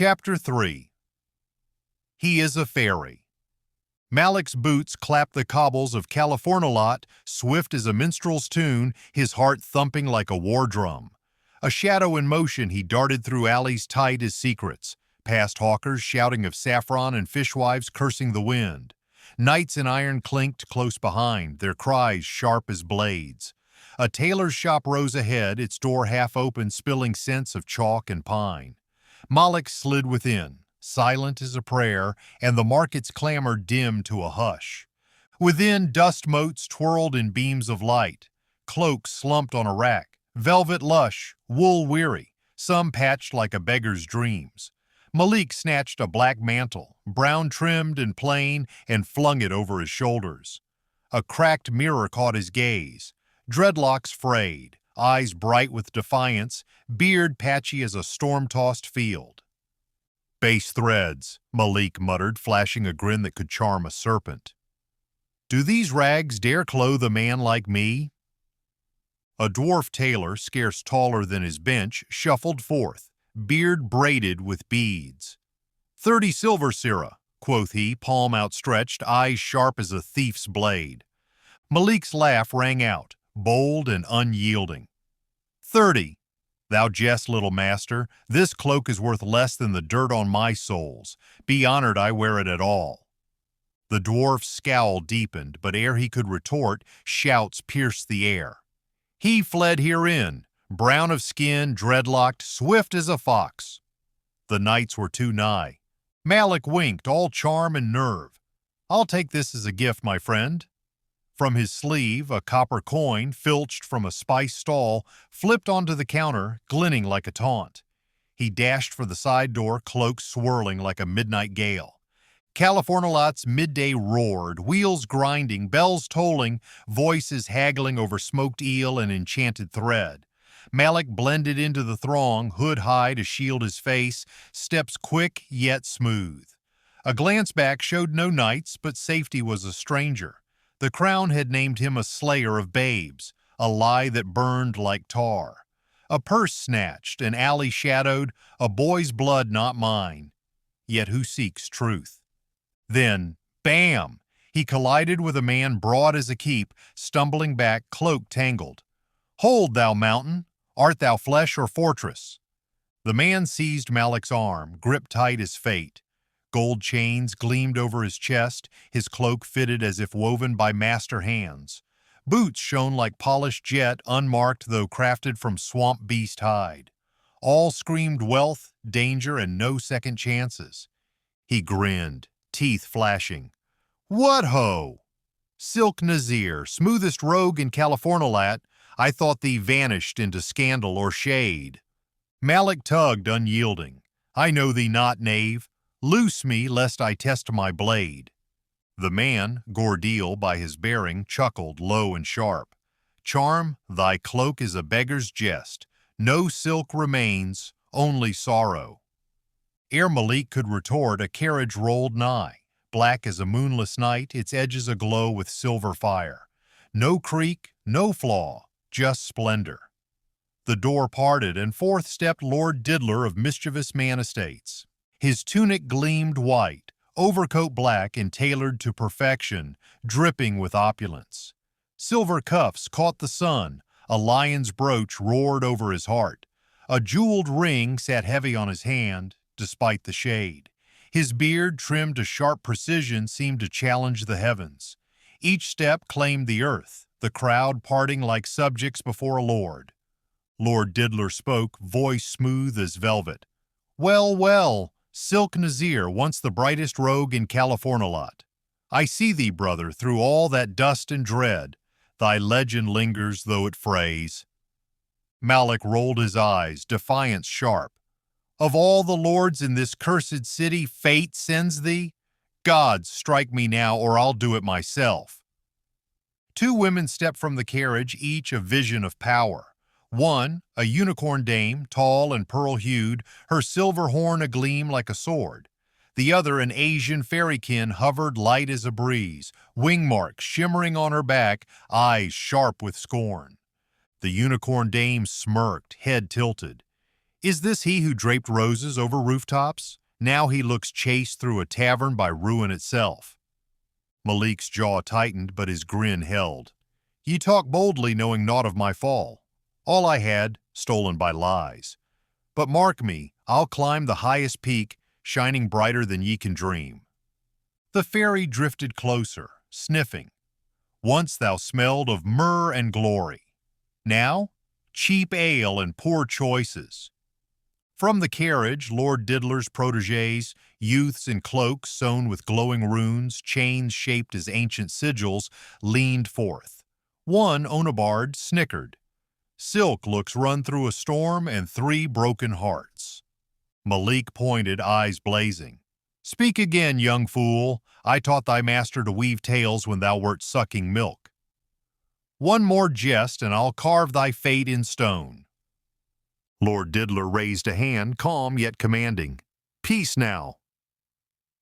Chapter 3. He is a fairy. Malik's boots clapped the cobbles of California, swift as a minstrel's tune, his heart thumping like a war drum. A shadow in motion, he darted through alleys tight as secrets, past hawkers shouting of saffron and fishwives cursing the wind. Knights in iron clinked close behind, their cries sharp as blades. A tailor's shop rose ahead, its door half open, spilling scents of chalk and pine. Malik slid within, silent as a prayer, and the market's clamor dimmed to a hush. Within, dust motes twirled in beams of light. Cloaks slumped on a rack, velvet lush, wool weary, some patched like a beggar's dreams. Malik snatched a black mantle, brown-trimmed and plain, and flung it over his shoulders. A cracked mirror caught his gaze. Dreadlocks frayed, eyes bright with defiance, beard patchy as a storm-tossed field. "Base threads," Malik muttered, flashing a grin that could charm a serpent. "Do these rags dare clothe a man like me?" A dwarf tailor, scarce taller than his bench, shuffled forth, beard braided with beads. 30 silver sirrah," quoth he, palm outstretched, eyes sharp as a thief's blade. Malik's laugh rang out, bold and unyielding. 30. "Thou jest, little master. This cloak is worth less than the dirt on my soles. Be honored I wear it at all." The dwarf's scowl deepened, but ere he could retort, shouts pierced the air. He fled herein, brown of skin, dreadlocked, swift as a fox. The knights were too nigh. Malik winked, all charm and nerve. "I'll take this as a gift, my friend." From his sleeve, a copper coin, filched from a spice stall, flipped onto the counter, glinting like a taunt. He dashed for the side door, cloak swirling like a midnight gale. California-Lot's midday roared, wheels grinding, bells tolling, voices haggling over smoked eel and enchanted thread. Malik blended into the throng, hood high to shield his face, steps quick yet smooth. A glance back showed no knights, but safety was a stranger. The crown had named him a slayer of babes, a lie that burned like tar. A purse snatched, an alley shadowed, a boy's blood not mine. Yet who seeks truth? Then, bam! He collided with a man broad as a keep, stumbling back, cloak tangled. "Hold, thou mountain! Art thou flesh or fortress?" The man seized Malik's arm, gripped tight as fate. Gold chains gleamed over his chest, his cloak fitted as if woven by master hands. Boots shone like polished jet, unmarked though crafted from swamp beast hide. All screamed wealth, danger, and no second chances. He grinned, teeth flashing. "What ho! Silk Nazir, smoothest rogue in California, I thought thee vanished into scandal or shade." Malik tugged, unyielding. "I know thee not, knave. Loose me, lest I test my blade." The man, Gordeal by his bearing, chuckled low and sharp. "Charm, thy cloak is a beggar's jest. No silk remains, only sorrow." Ere Malik could retort, a carriage rolled nigh, black as a moonless night, its edges aglow with silver fire. No creak, no flaw, just splendor. The door parted, and forth stepped Lord Diddler of mischievous man estates. His tunic gleamed white, overcoat black and tailored to perfection, dripping with opulence. Silver cuffs caught the sun, a lion's brooch roared over his heart. A jeweled ring sat heavy on his hand, despite the shade. His beard, trimmed to sharp precision, seemed to challenge the heavens. Each step claimed the earth, the crowd parting like subjects before a lord. Lord Diddler spoke, voice smooth as velvet. "Well, well, Silk Nazir, once the brightest rogue in California. I see thee, brother, through all that dust and dread. Thy legend lingers, though it frays." Malik rolled his eyes, defiance sharp. "Of all the lords in this cursed city fate sends thee? Gods, strike me now, or I'll do it myself." Two women stepped from the carriage, each a vision of power. One, a unicorn dame, tall and pearl-hued, her silver horn agleam like a sword. The other, an Asian fairykin, hovered light as a breeze, wing marks shimmering on her back, eyes sharp with scorn. The unicorn dame smirked, head tilted. Is this he who draped roses over rooftops? Now he looks chased through a tavern by ruin itself. Malik's jaw tightened, but his grin held. Ye talk boldly, knowing naught of my fall. All I had, stolen by lies. But mark me, I'll climb the highest peak, shining brighter than ye can dream. The fairy drifted closer, sniffing. Once thou smelled of myrrh and glory. Now, cheap ale and poor choices. From the carriage, Lord Diddler's protégés, youths in cloaks sewn with glowing runes, chains shaped as ancient sigils, leaned forth. One, Onabard, snickered. Silk looks run through a storm and 3 broken hearts. Malik pointed, eyes blazing. Speak again, young fool. I taught thy master to weave tales when thou wert sucking milk. One more jest, and I'll carve thy fate in stone. Lord Diddler raised a hand, calm yet commanding. Peace now.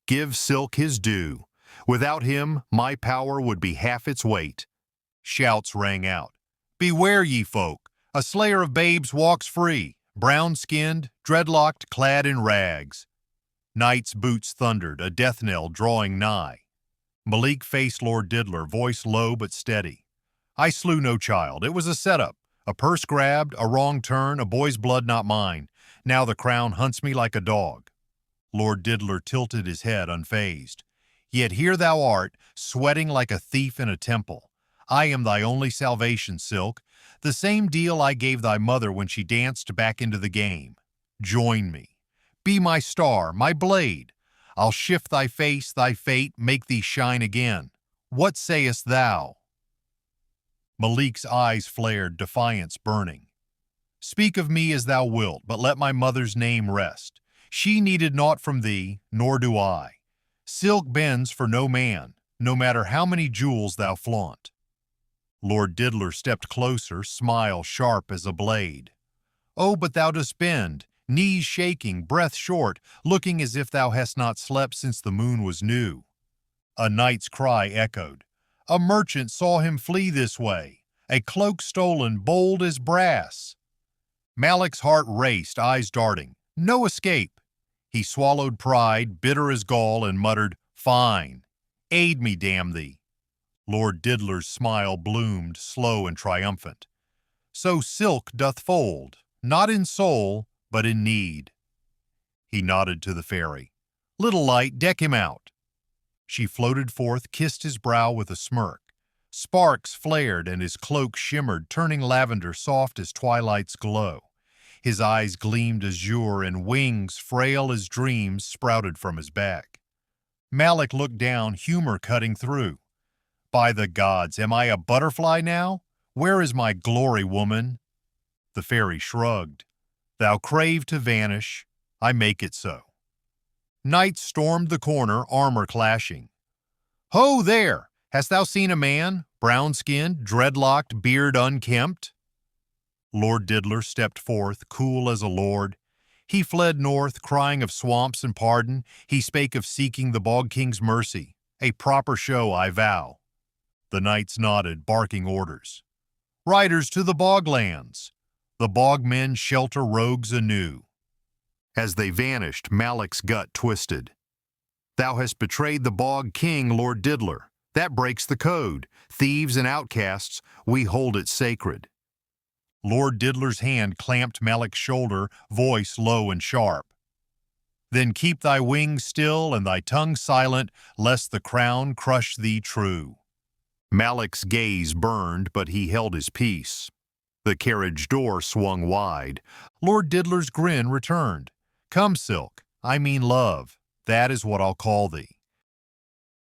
Give Silk his due. Without him, my power would be half its weight. Shouts rang out. Beware, ye folk. A slayer of babes walks free, brown-skinned, dreadlocked, clad in rags. Knight's boots thundered, a death knell drawing nigh. Malik faced Lord Diddler, voice low but steady. I slew no child. It was a setup. A purse grabbed, a wrong turn, a boy's blood not mine. Now the crown hunts me like a dog. Lord Diddler tilted his head unfazed. Yet here thou art, sweating like a thief in a temple. I am thy only salvation, Silk. The same deal I gave thy mother when she danced back into the game. Join me. Be my star, my blade. I'll shift thy face, thy fate, make thee shine again. What sayest thou? Malik's eyes flared, defiance burning. Speak of me as thou wilt, but let my mother's name rest. She needed naught from thee, nor do I. Silk bends for no man, no matter how many jewels thou flaunt. Lord Diddler stepped closer, smile sharp as a blade. Oh, but thou dost bend, knees shaking, breath short, looking as if thou hast not slept since the moon was new. A knight's cry echoed. A merchant saw him flee this way, a cloak stolen, bold as brass. Malik's heart raced, eyes darting. No escape. He swallowed pride, bitter as gall, and muttered, Fine. Aid me, damn thee. Lord Diddler's smile bloomed, slow and triumphant. So Silk doth fold, not in soul, but in need. He nodded to the fairy. Little light, deck him out. She floated forth, kissed his brow with a smirk. Sparks flared and his cloak shimmered, turning lavender soft as twilight's glow. His eyes gleamed azure and wings, frail as dreams, sprouted from his back. Malik looked down, humor cutting through. By the gods, am I a butterfly now? Where is my glory, woman? The fairy shrugged. Thou crave to vanish, I make it so. Knights stormed the corner, armor clashing. Ho there! Hast thou seen a man, brown-skinned, dreadlocked, beard unkempt? Lord Diddler stepped forth, cool as a lord. He fled north, crying of swamps and pardon. He spake of seeking the Bog King's mercy. A proper show, I vow. The knights nodded, barking orders. Riders to the boglands. The bogmen shelter rogues anew. As they vanished, Malik's gut twisted. Thou hast betrayed the Bog King, Lord Diddler. That breaks the code. Thieves and outcasts, we hold it sacred. Lord Diddler's hand clamped Malik's shoulder, voice low and sharp. Then keep thy wings still and thy tongue silent, lest the crown crush thee true. Malik's gaze burned, but he held his peace. The carriage door swung wide. Lord Diddler's grin returned. Come, Silk, I mean love, that is what I'll call thee.